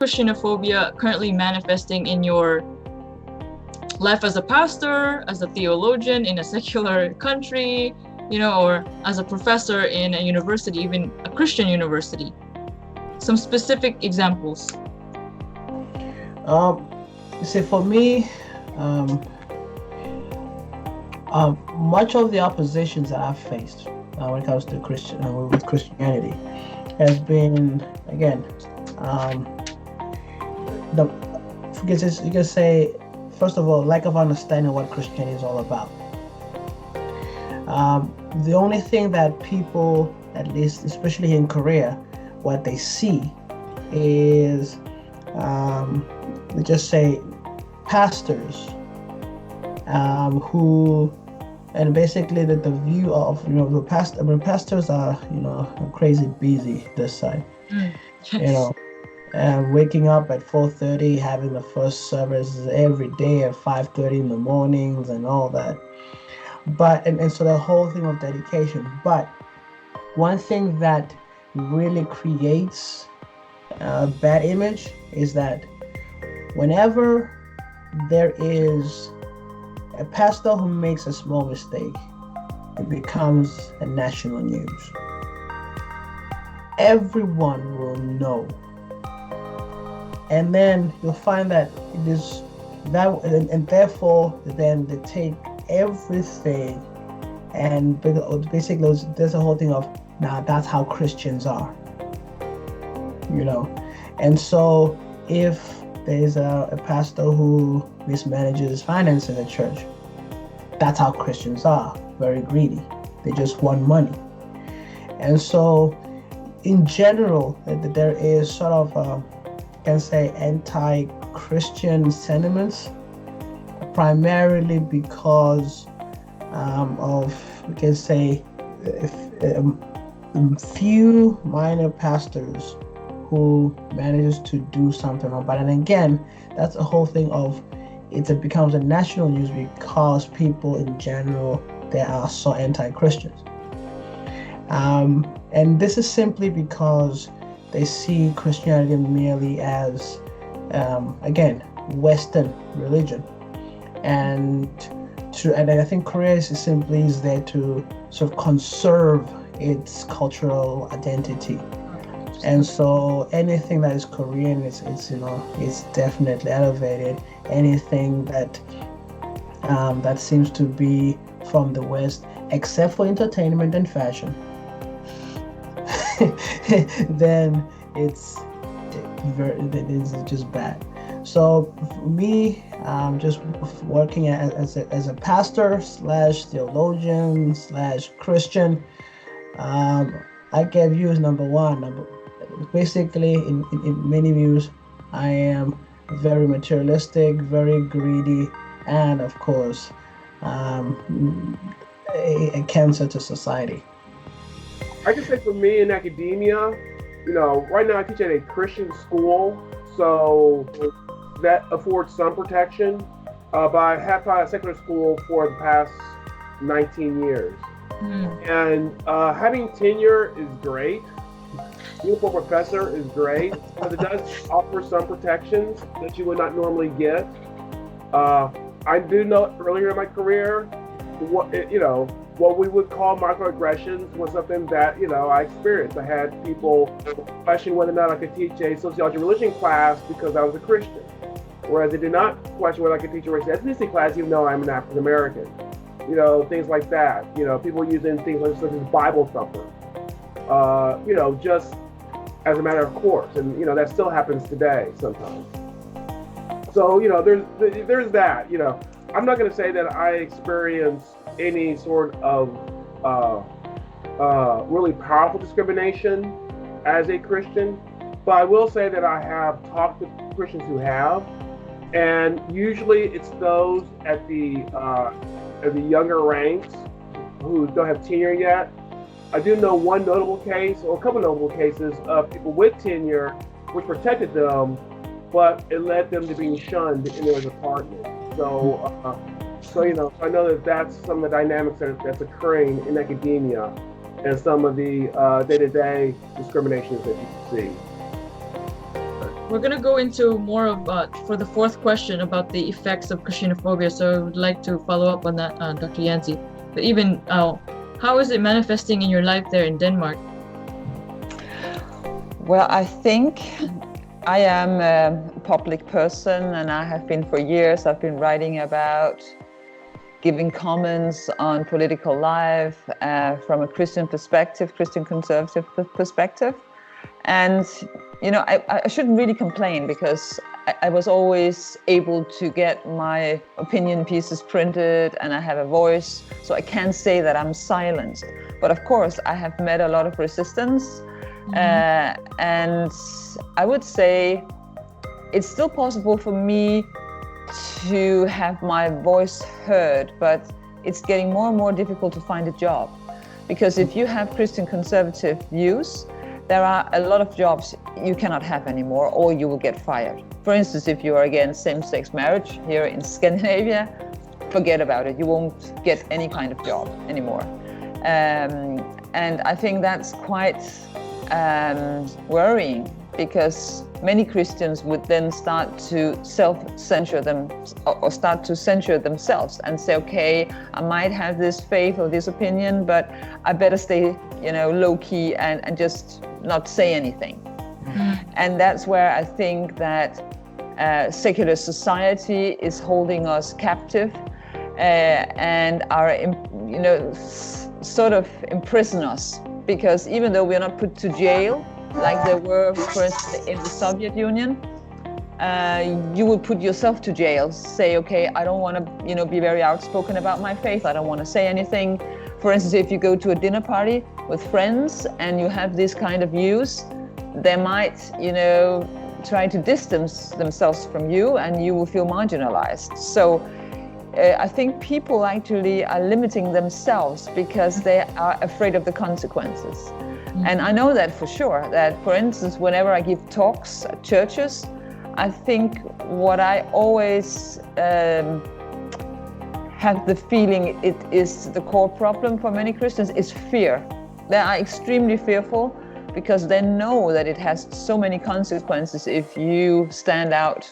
Christianophobia currently manifesting in your life as a pastor, as a theologian in a secular country, or as a professor in a university, even a Christian university? Some specific examples. See, for me, much of the oppositions that I've faced when it comes to with Christianity has been, again, you can say, first of all, lack of understanding what Christianity is all about. The only thing that people, at least especially in Korea, what they see is, let's just say, pastors who, and basically the view of, pastors are, crazy busy this side. Yes. Waking up at 4:30, having the first service every day at 5:30 in the mornings and all that. But and so the whole thing of dedication. But one thing that really creates a bad image is that whenever there is a pastor who makes a small mistake, it becomes a national news. Everyone will know. And then you'll find that it is that, and therefore then they take everything, and basically there's a whole thing of, now that's how Christians are, and so if there's a pastor who mismanages finance in the church, that's how Christians are, very greedy, they just want money. And so in general, there is sort of can say anti-Christian sentiments, primarily because of, we can say, few minor pastors who manages to do something wrong. But then again, that's a whole thing of it becomes a national news because people in general, they are so anti-Christians. And this is simply because they see Christianity merely as, again, Western religion. And I think Korea simply is there to sort of conserve its cultural identity. And so anything that is Korean, it's definitely elevated. Anything that seems to be from the West, except for entertainment and fashion, then it's just bad. So for me, just working as a pastor / theologian / Christian, I gave you as number one. Basically, in many views, I am very materialistic, very greedy, and of course, a cancer to society. I can say for me in academia, right now I teach at a Christian school, so that affords some protection. But I have taught at a secular school for the past 19 years. And having tenure is great. Being a professor is great, because it does offer some protections that you would not normally get. I do know earlier in my career, what we would call microaggressions was something that, I experienced. I had people question whether or not I could teach a sociology religion class because I was a Christian, whereas they did not question whether I could teach a race and ethnicity class even though I'm an African American. Things like that. People using things like such as Bible thumper, just as a matter of course, and that still happens today sometimes. So there's that. I'm not going to say that I experience any sort of really powerful discrimination as a Christian, but I will say that I have talked with Christians who have, and usually it's those at the younger ranks who don't have tenure yet. I do know one notable case, or a couple notable cases, of people with tenure, which protected them, but it led them to being shunned in their department. So I know that that's some of the dynamics that's occurring in academia, and some of the day-to-day discriminations that you see. we're going to go into more of, for the fourth question about the effects of Christianophobia. So I would like to follow up on that, Dr. Yancey. But even, how is it manifesting in your life there in Denmark? Well, I think I am a public person, and I have been for years. I've been writing about giving comments on political life from a Christian perspective, Christian conservative perspective. And, you know, I shouldn't really complain, because I was always able to get my opinion pieces printed, and I have a voice, so I can't say that I'm silenced. But of course, I have met a lot of resistance, and I would say it's still possible for me to have my voice heard, but it's getting more and more difficult to find a job. Because if you have Christian conservative views, there are a lot of jobs you cannot have anymore, or you will get fired. For instance, if you are against same-sex marriage here in Scandinavia, forget about it. You won't get any kind of job anymore. And I think that's quite worrying, because many Christians would then start to self-censure them, or start to censure themselves and say, okay, I might have this faith or this opinion, but I better stay, you know, low-key and just not say anything. And that's where I think that secular society is holding us captive, and are, you know, sort of imprison us. Because even though we are not put to jail, like they were, for instance, in the Soviet Union, you would put yourself to jail, say, okay, I don't want to, you know, be very outspoken about my faith. I don't want to say anything. For instance, if you go to a dinner party with friends and you have this kind of views, they might, you know, try to distance themselves from you, and you will feel marginalized. So I think people actually are limiting themselves because they are afraid of the consequences. And I know that for sure, that, for instance, whenever I give talks at churches, I think what I always have the feeling it is the core problem for many Christians is fear. They are extremely fearful because they know that it has so many consequences if you stand out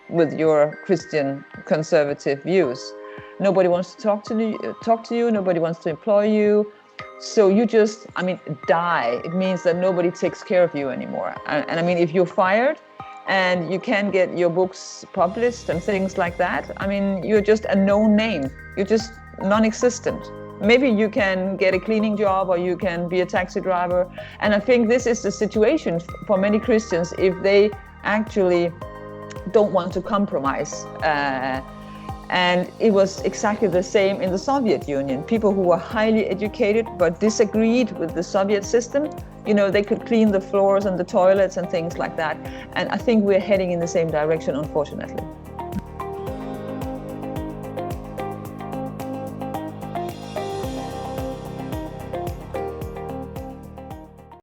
with your Christian conservative views. Nobody wants to talk to you, nobody wants to employ you. So you just, I mean, die. It means that nobody takes care of you anymore. And I mean, if you're fired and you can't get your books published and things like that, I mean, you're just a known name. You're just non-existent. Maybe you can get a cleaning job, or you can be a taxi driver. And I think this is the situation for many Christians if they actually don't want to compromise. And it was exactly the same in the Soviet Union. People who were highly educated but disagreed with the Soviet system, you know, they could clean the floors and the toilets and things like that. And I think we're heading in the same direction, unfortunately.